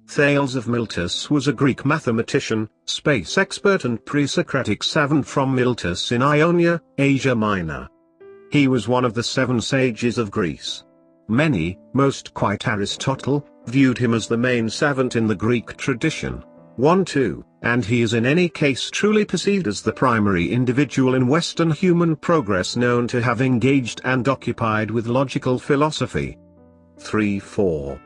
Thales of Miletus was a Greek mathematician, space expert and pre-Socratic savant from Miletus in Ionia, Asia Minor. He was one of the 7 sages of Greece. Many, most quite Aristotle, viewed him as the main savant in the Greek tradition. 1-2, and he is in any case truly perceived as the primary individual in Western human progress known to have engaged and occupied with logical philosophy. 3-4.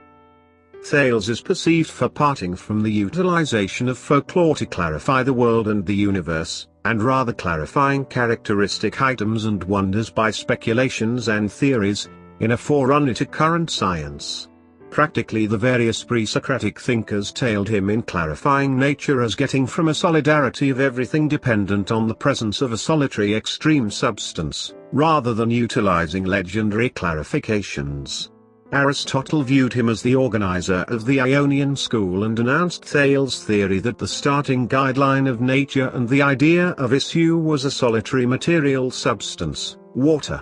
Thales is perceived for parting from the utilization of folklore to clarify the world and the universe, and rather clarifying characteristic items and wonders by speculations and theories, in a forerunner to current science. Practically the various pre-Socratic thinkers tailed him in clarifying nature as getting from a solidarity of everything dependent on the presence of a solitary extreme substance, rather than utilizing legendary clarifications. Aristotle viewed him as the organizer of the Ionian school and announced Thales' theory that the starting guideline of nature and the idea of issue was a solitary material substance, water.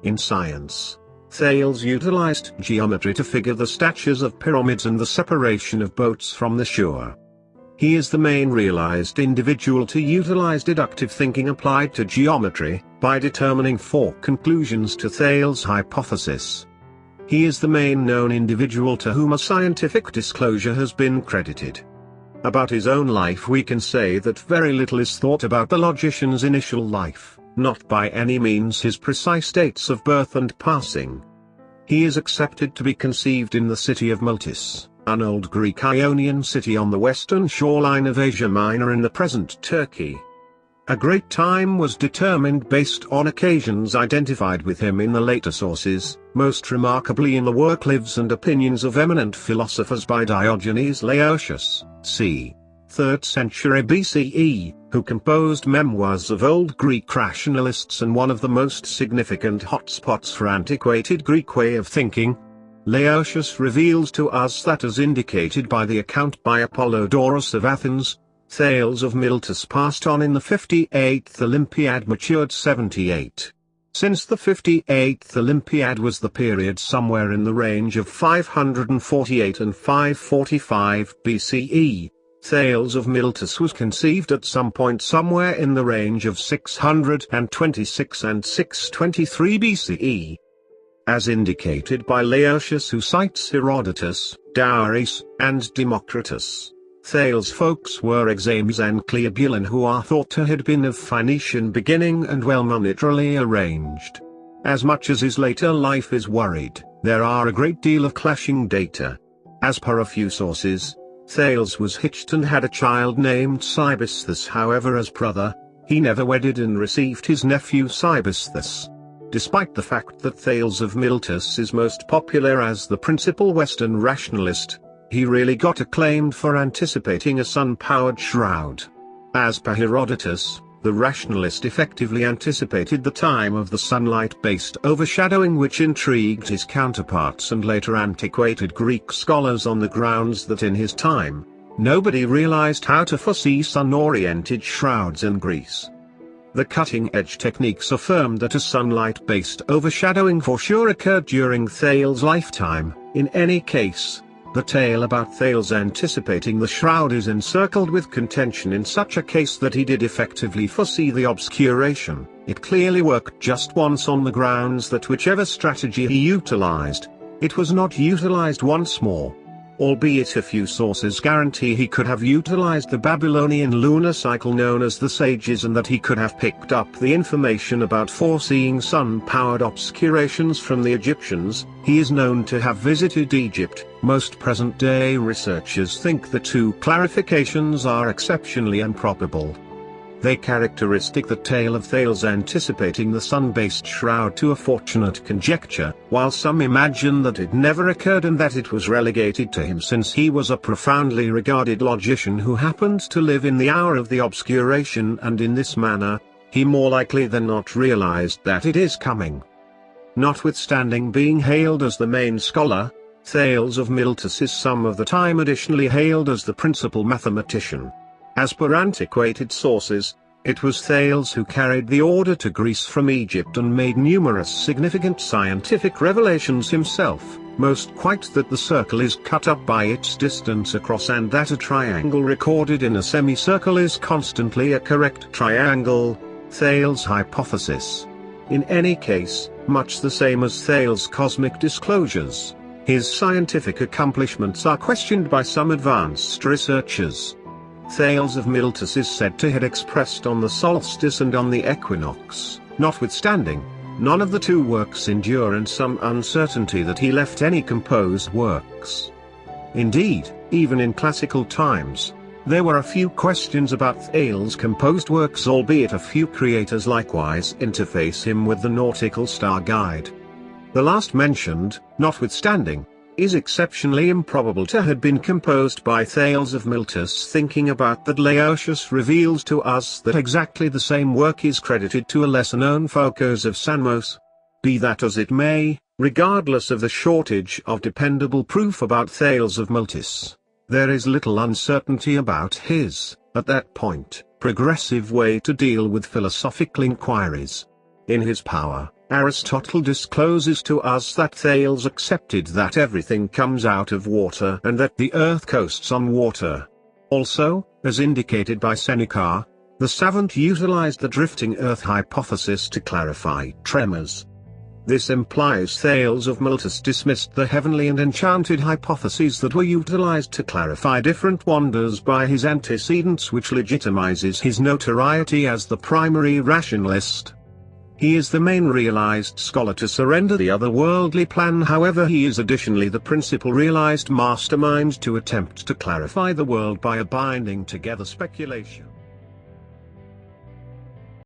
In science, Thales utilized geometry to figure the statures of pyramids and the separation of boats from the shore. He is the main realized individual to utilize deductive thinking applied to geometry, by determining 4 conclusions to Thales' hypothesis. He is the main known individual to whom a scientific disclosure has been credited. About his own life we can say that very little is thought about the logician's initial life, not by any means his precise dates of birth and passing. He is accepted to be conceived in the city of Miletus, an old Greek Ionian city on the western shoreline of Asia Minor in the present Turkey. A great time was determined based on occasions identified with him in the later sources, most remarkably in the work Lives and Opinions of Eminent Philosophers by Diogenes Laertius, c. 3rd century BCE, who composed memoirs of old Greek rationalists and one of the most significant hotspots for antiquated Greek way of thinking. Laertius reveals to us that, as indicated by the account by Apollodorus of Athens, Thales of Miletus passed on in the 58th Olympiad matured 78. Since the 58th Olympiad was the period somewhere in the range of 548 and 545 BCE, Thales of Miletus was conceived at some point somewhere in the range of 626 and 623 BCE. As indicated by Laertius, who cites Herodotus, Darius, and Democritus, Thales' folks were Exames and Cleobulin, who are thought to have been of Phoenician beginning and well monetarily arranged. As much as his later life is worried, there are a great deal of clashing data. As per a few sources, Thales was hitched and had a child named Cybisthus. However, as brother, he never wedded and received his nephew Cybisthus. Despite the fact that Thales of Miletus is most popular as the principal Western rationalist, he really got acclaimed for anticipating a sun-powered shroud. As per Herodotus, the rationalist effectively anticipated the time of the sunlight-based overshadowing, which intrigued his counterparts and later antiquated Greek scholars on the grounds that in his time, nobody realized how to foresee sun-oriented shrouds in Greece. The cutting-edge techniques affirmed that a sunlight-based overshadowing for sure occurred during Thales' lifetime. In any case, the tale about Thales anticipating the shroud is encircled with contention in such a case that he did effectively foresee the obscuration. It clearly worked just once on the grounds that whichever strategy he utilized, it was not utilized once more. Albeit a few sources guarantee he could have utilized the Babylonian lunar cycle known as the Sages, and that he could have picked up the information about foreseeing sun-powered obscurations from the Egyptians. He is known to have visited Egypt. Most present-day researchers think the 2 clarifications are exceptionally improbable. They characteristic the tale of Thales anticipating the sun-based shroud to a fortunate conjecture, while some imagine that it never occurred and that it was relegated to him since he was a profoundly regarded logician who happened to live in the hour of the obscuration, and in this manner, he more likely than not realized that it is coming. Notwithstanding being hailed as the main scholar, Thales of Miletus is some of the time additionally hailed as the principal mathematician. As per antiquated sources, it was Thales who carried the order to Greece from Egypt and made numerous significant scientific revelations himself, most quite that the circle is cut up by its distance across, and that a triangle recorded in a semicircle is constantly a correct triangle, Thales' hypothesis. In any case, much the same as Thales' cosmic disclosures, his scientific accomplishments are questioned by some advanced researchers. Thales of Miletus is said to have expressed on the solstice and on the equinox. Notwithstanding, none of the two works endure, and some uncertainty that he left any composed works. Indeed, even in classical times, there were a few questions about Thales' composed works, albeit a few creators likewise interface him with the nautical star guide. The last mentioned, notwithstanding, is exceptionally improbable to have been composed by Thales of Miletus. Thinking about that, Laertius reveals to us that exactly the same work is credited to a lesser-known Phocas of Samos. Be that as it may, regardless of the shortage of dependable proof about Thales of Miletus, there is little uncertainty about his, at that point, progressive way to deal with philosophical inquiries. In his Power, Aristotle discloses to us that Thales accepted that everything comes out of water and that the earth coasts on water. Also, as indicated by Seneca, the savant utilized the drifting earth hypothesis to clarify tremors. This implies Thales of Miletus dismissed the heavenly and enchanted hypotheses that were utilized to clarify different wonders by his antecedents, which legitimizes his notoriety as the primary rationalist. He is the main realized scholar to surrender the otherworldly plan. However, he is additionally the principal realized mastermind to attempt to clarify the world by a binding together speculation.